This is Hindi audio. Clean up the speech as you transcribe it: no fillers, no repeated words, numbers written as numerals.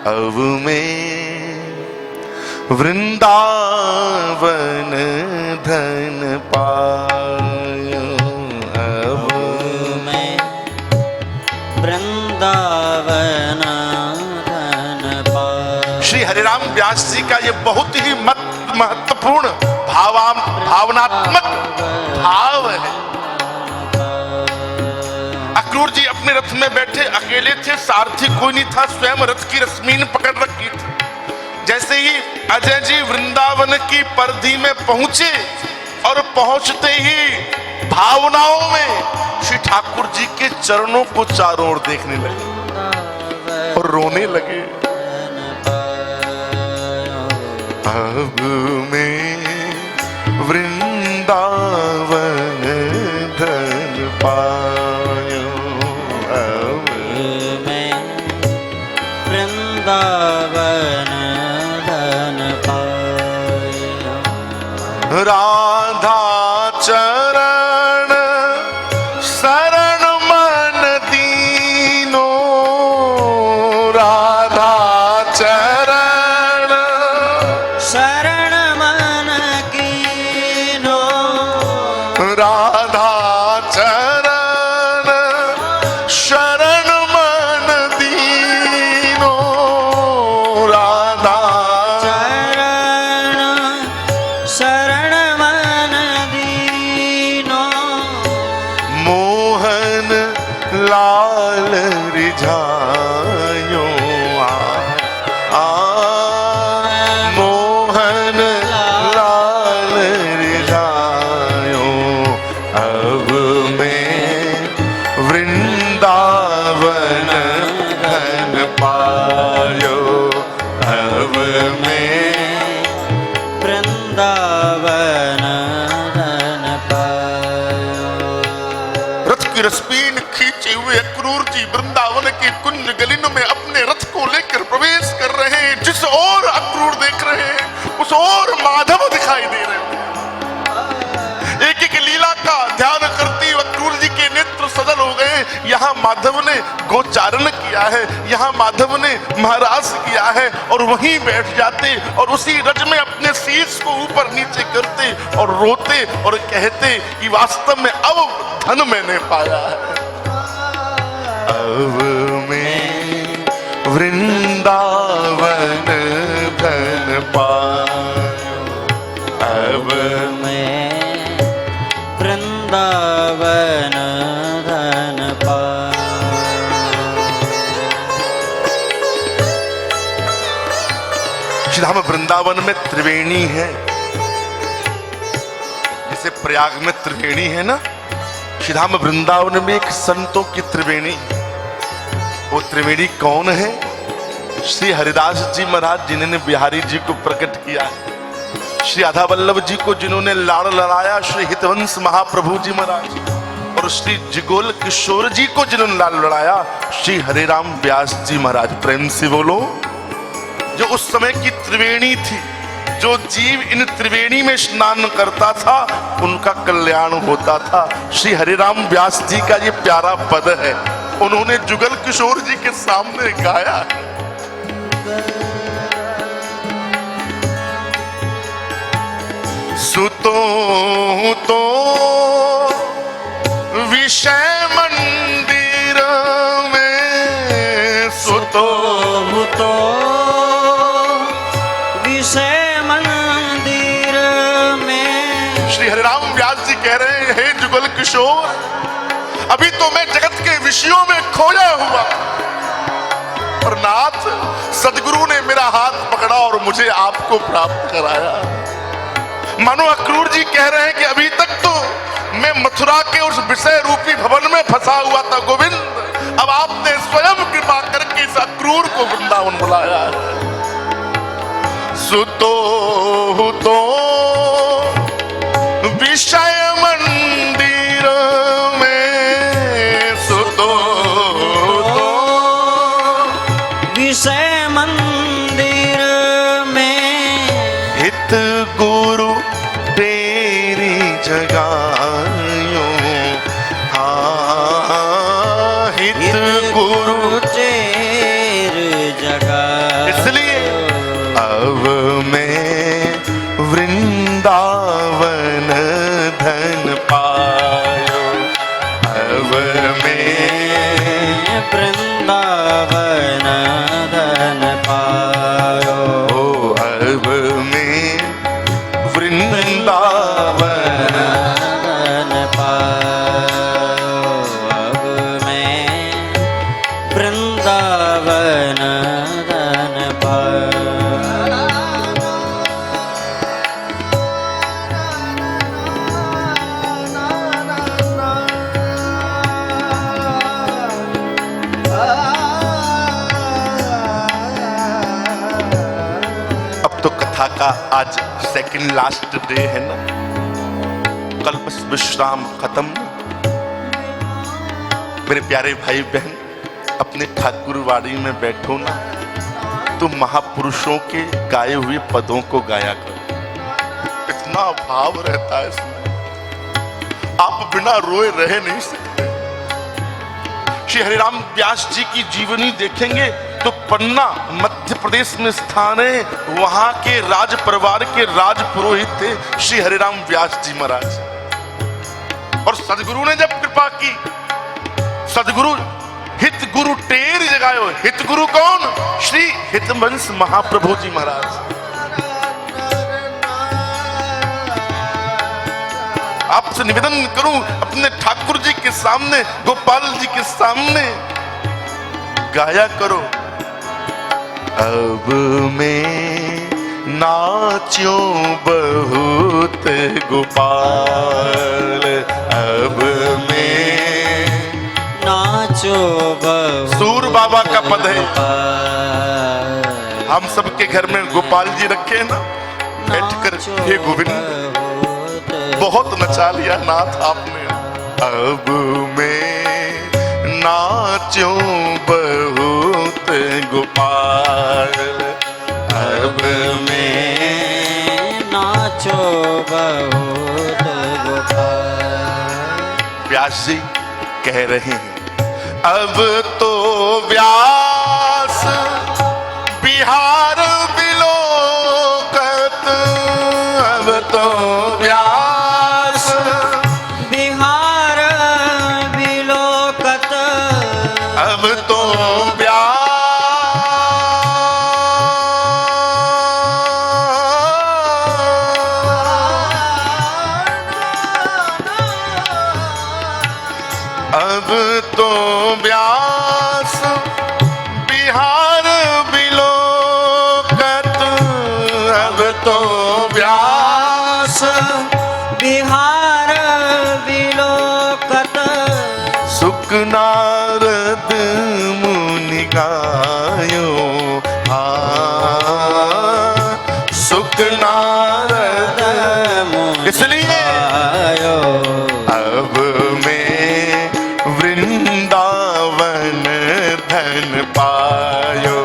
अब मैं वृंदावन धन पायो, अब मैं वृंदावन धन पायो। श्री हरिराम व्यास जी का ये बहुत ही महत्वपूर्ण भावनात्मक भाव है। अक्रूर जी अपने रथ में बैठे अकेले थे, सारथी कोई नहीं था, स्वयं रथ की रश्मीन पकड़ रखी थी। जैसे ही अजय जी वृंदावन की परिधि में पहुंचे और पहुंचते ही भावनाओं में श्री ठाकुर जी के चरणों को चारों ओर देखने लगे और रोने लगे। अब मैं वृंदावन धन पायो, अब मैं वृंदावन धन पायो। राधा चरण शरण मन दीनो, राधा चरण शरण मन कीनो, राधा चरण शरण मन दीनो, राधा चरण शरण मन दीनो। मोहन लाल रिझायो, मोहन लाल रिझायो, अब मैं वृंदावन धन पायो, अब मैं वृंदावन धन पायो। रथ की रश्मीन खींचे हुए अक्रूर जी वृंदावन की कुंज गलिनों में अपने रथ को लेकर प्रवेश कर रहे हैं। जिस ओर अक्रूर देख रहे हैं उस ओर माधव दिखाई दे रहे हैं। एक एक लीला का ध्यान करते हुए अक्रूर जी के नेत्र सजल हो गए। यहाँ माधव ने गोचारण किया है, यहाँ माधव ने महाराज किया है, और वहीं बैठ जाते और उसी रज में अपने शीश को ऊपर नीचे करते और रोते और कहते कि वास्तव में अब धन मैंने पाया है। अब मैं वृंदावन धन पायो, अब मैं वृंदावन धन पायो। श्री धाम वृंदावन में त्रिवेणी है, जैसे प्रयाग में त्रिवेणी है ना, श्री धाम वृंदावन में एक संतों की त्रिवेणी। वो त्रिवेणी कौन है? श्री हरिदास जी महाराज जिन्होंने बिहारी जी को प्रकट किया है, श्री राधा वल्लभ जी को जिन्होंने लाड़ लड़ाया, श्री हितवंश महाप्रभु जी महाराज, और श्री जिगोल किशोर जी को जिन्होंने लाड़ लड़ाया, श्री हरिराम व्यास जी महाराज। प्रेम से बोलो। जो उस समय की त्रिवेणी थी, जो जीव इन त्रिवेणी में स्नान करता था उनका कल्याण होता था। श्री हरिराम व्यास जी का ये प्यारा पद है, उन्होंने जुगल किशोर जी के सामने गाया है। सुतो तो विषय मंदिर में, सुतो तो विषय मंदिर में। श्री हरिराम व्यास जी कह रहे हैं, हे जुगल किशोर, अभी तो मैं जगत के विषयों में खोया हुआ, और नाथ सदगुरु ने मेरा हाथ पकड़ा और मुझे आपको प्राप्त कराया। मानो अक्रूर जी कह रहे हैं कि अभी तक तो मैं मथुरा के उस विषय रूपी भवन में फंसा हुआ था गोविंद, अब आपने स्वयं कृपा करके इस अक्रूर को वृंदावन बुलाया है। सुतो तो विषय मंदिर में, सुतो तो विषय मंदिर में। हित गुरु तेरी जगायो, हाँ हित गुरु तेरी जगायो। कथा का आज सेकंड लास्ट डे है ना, कल बस विश्राम खत्म। मेरे प्यारे भाई बहन, अपने ठाकुरवाड़ी में बैठो ना तो महापुरुषों के गाए हुए पदों को गाया करो। इतना भाव रहता है इसमें, आप बिना रोए रह नहीं सकते। श्री हरिराम व्यास जी की जीवनी देखेंगे तो पन्ना मध्य प्रदेश में स्थान है, वहां के राज परिवार के राज पुरोहित थे श्री हरिराम व्यास जी महाराज। और सदगुरु ने जब कृपा की, सदगुरु हित गुरु टेर जगायो। हित गुरु कौन? श्री हितवंश महाप्रभु जी महाराज। आपसे निवेदन करूं, अपने ठाकुर जी के सामने, गोपाल जी के सामने गाया करो, अब मैं नाच्यों बहुत गोपाल, अब मैं नाचो बहुत। सूर बाबा का पद है, गोपाल, हम सबके घर में गोपाल जी रखे हैं ना, बैठकर हे गोविंद बहुत नचा लिया नाथ आपने। अब मैं नाचूं बहुत गोपाल, अब मैं नाचो बहुत गोपाल। व्यास जी कह रहे हैं, अब तो व्यास बिहार बिलोकत, अब तो व्यास बिहार बिलोकत, अब तो व्यास अब तो व्यास बिहार बिलोकत, अब तो व्यास बिहार बिलोकत, सुख नारद मुनि गायो, सुख नारद इसलिए आयो। अब मैं वृंदावन धन पायो,